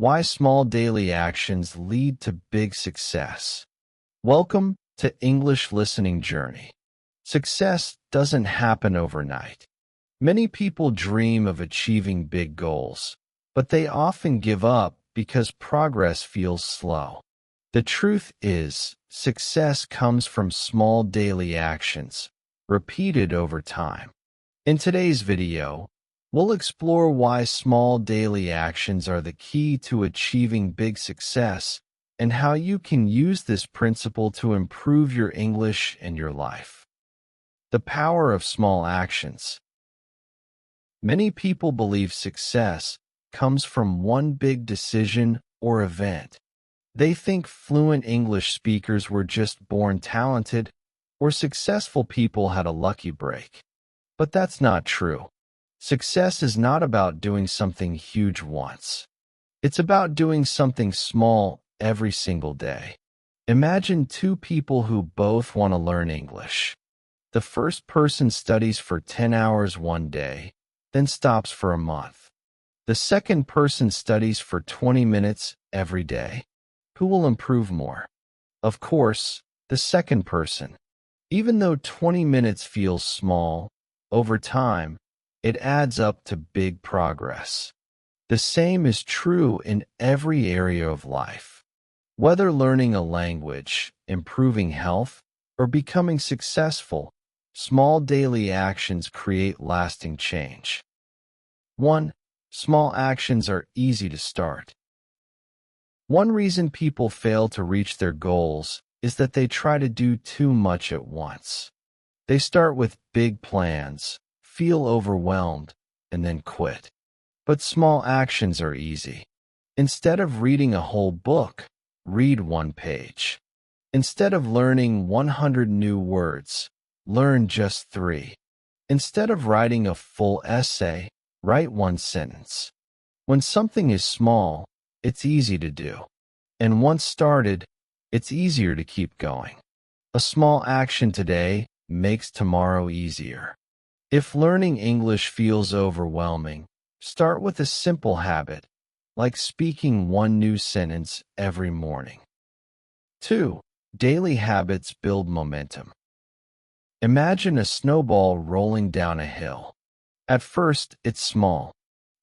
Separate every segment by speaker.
Speaker 1: Why small daily actions lead to big success. Welcome to English Listening Journey. Success doesn't happen overnight. Many people dream of achieving big goals, but they often give up because progress feels slow. The truth is, success comes from small daily actions, repeated over time. In today's video, we'll explore why small daily actions are the key to achieving big success and how you can use this principle to improve your English and your life. The power of small actions. Many people believe success comes from one big decision or event. They think fluent English speakers were just born talented, or successful people had a lucky break. But that's not true. Success is not about doing something huge once. It's about doing something small every single day. Imagine two people who both want to learn English. The first person studies for 10 hours one day, then stops for a month. The second person studies for 20 minutes every day. Who will improve more? Of course, the second person. Even though 20 minutes feels small, over time, it adds up to big progress. The same is true in every area of life. Whether learning a language, improving health, or becoming successful, small daily actions create lasting change. 1. Small actions are easy to start. One reason people fail to reach their goals is that they try to do too much at once. They start with big plans, feel overwhelmed, and then quit. But small actions are easy. Instead of reading a whole book, read one page. Instead of learning 100 new words, learn just 3. Instead of writing a full essay, write one sentence. When something is small, it's easy to do. And once started, it's easier to keep going. A small action today makes tomorrow easier. If learning English feels overwhelming, start with a simple habit, like speaking one new sentence every morning. 2. Daily habits build momentum. Imagine a snowball rolling down a hill. At first, it's small,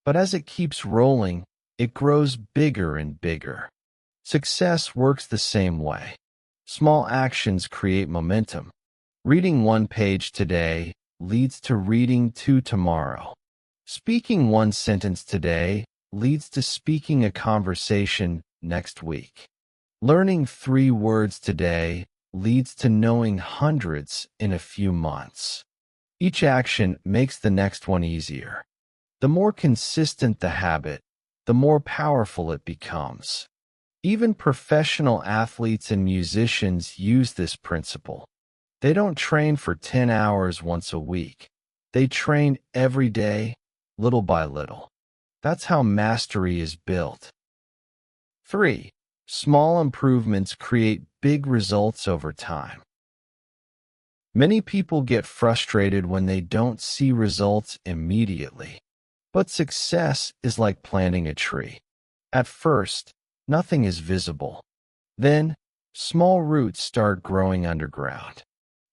Speaker 1: but as it keeps rolling, it grows bigger and bigger. Success works the same way. Small actions create momentum. Reading one page today leads to reading 2 tomorrow. Speaking one sentence today leads to speaking a conversation next week. Learning 3 words today leads to knowing hundreds in a few months. Each action makes the next one easier. The more consistent the habit, the more powerful it becomes. Even professional athletes and musicians use this principle. They don't train for 10 hours once a week. They train every day, little by little. That's how mastery is built. 3. Small improvements create big results over time. Many people get frustrated when they don't see results immediately. But success is like planting a tree. At first, nothing is visible. Then, small roots start growing underground.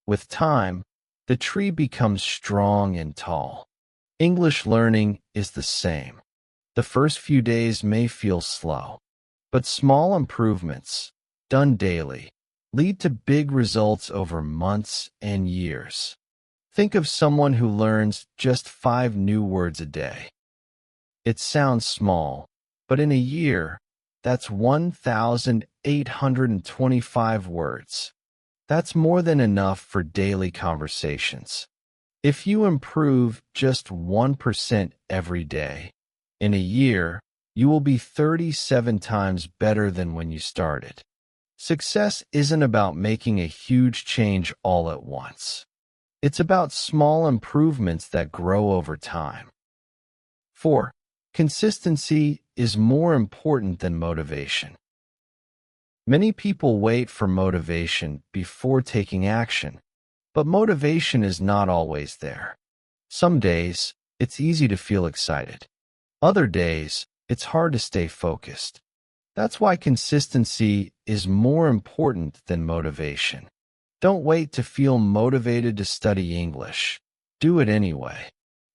Speaker 1: With time, the tree becomes strong and tall. English learning is the same. The first few days may feel slow, but small improvements, done daily, lead to big results over months and years. Think of someone who learns just 5 new words a day. It sounds small, but in a year, that's 1,825 words. That's more than enough for daily conversations. If you improve just 1% every day, in a year, you will be 37 times better than when you started. Success isn't about making a huge change all at once. It's about small improvements that grow over time. 4. Consistency is more important than motivation. Many people wait for motivation before taking action, but motivation is not always there. Some days, it's easy to feel excited. Other days, it's hard to stay focused. That's why consistency is more important than motivation. Don't wait to feel motivated to study English. Do it anyway.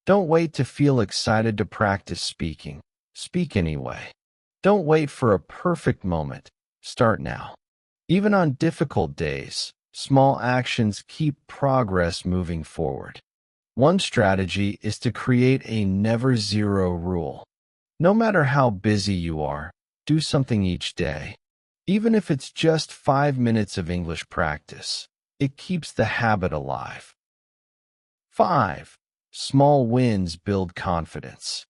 Speaker 1: Don't wait to feel excited to practice speaking. Speak anyway. Don't wait for a perfect moment. Start now. Even on difficult days, small actions keep progress moving forward. One strategy is to create a never zero rule. No matter how busy you are, do something each day. Even if it's just 5 minutes of English practice, it keeps the habit alive. 5. Small wins build confidence.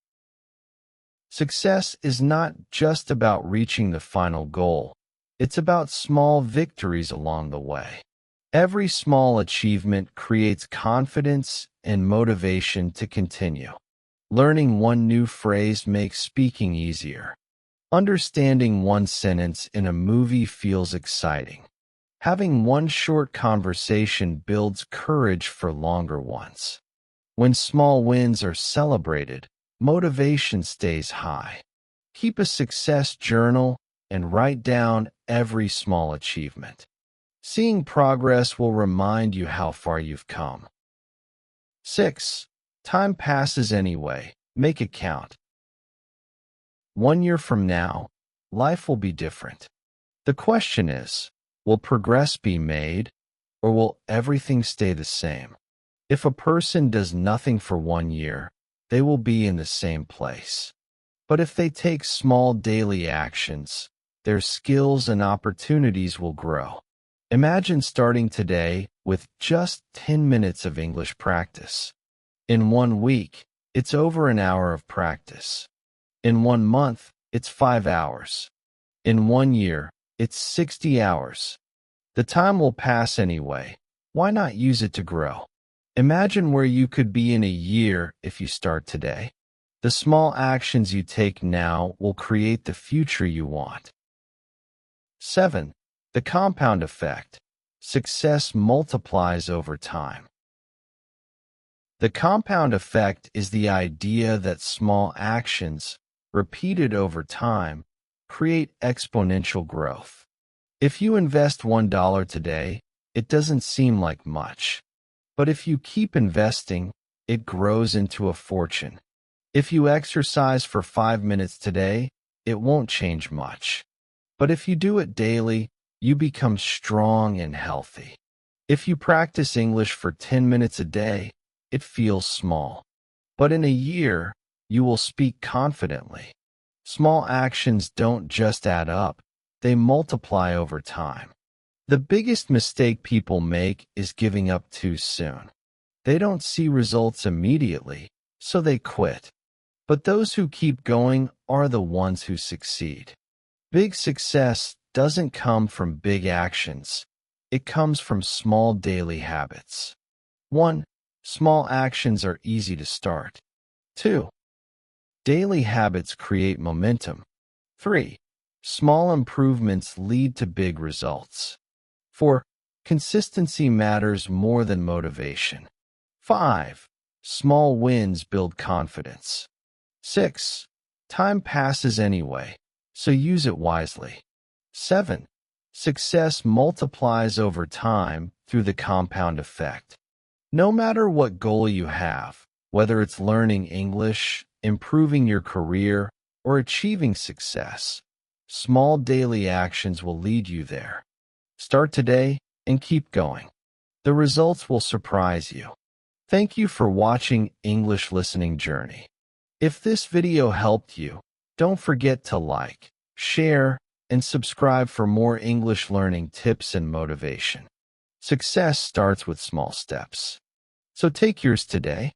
Speaker 1: Success is not just about reaching the final goal. It's about small victories along the way. Every small achievement creates confidence and motivation to continue. Learning one new phrase makes speaking easier. Understanding one sentence in a movie feels exciting. Having one short conversation builds courage for longer ones. When small wins are celebrated, motivation stays high. Keep a success journal and write down every small achievement. Seeing progress will remind you how far you've come. 6. Time passes anyway. Make it count. 1 year from now, life will be different. The question is, will progress be made, or will everything stay the same? If a person does nothing for 1 year, they will be in the same place. But if they take small daily actions, their skills and opportunities will grow. Imagine starting today with just 10 minutes of English practice. In 1 week, it's over an hour of practice. In 1 month, it's 5 hours. In 1 year, it's 60 hours. The time will pass anyway. Why not use it to grow? Imagine where you could be in a year if you start today. The small actions you take now will create the future you want. 7. The compound effect. Success multiplies over time. The compound effect is the idea that small actions, repeated over time, create exponential growth. If you invest $1 today, it doesn't seem like much. But if you keep investing, it grows into a fortune. If you exercise for 5 minutes today, it won't change much. But if you do it daily, you become strong and healthy. If you practice English for 10 minutes a day, it feels small. But in a year, you will speak confidently. Small actions don't just add up, they multiply over time. The biggest mistake people make is giving up too soon. They don't see results immediately, so they quit. But those who keep going are the ones who succeed. Big success doesn't come from big actions. It comes from small daily habits. 1. Small actions are easy to start. 2. Daily habits create momentum. 3. Small improvements lead to big results. 4. Consistency matters more than motivation. 5. Small wins build confidence. 6. Time passes anyway, so use it wisely. 7. Success multiplies over time through the compound effect. No matter what goal you have, whether it's learning English, improving your career, or achieving success, small daily actions will lead you there. Start today and keep going. The results will surprise you. Thank you for watching English Listening Journey. If this video helped you, don't forget to like, share, and subscribe for more English learning tips and motivation. Success starts with small steps. So take yours today.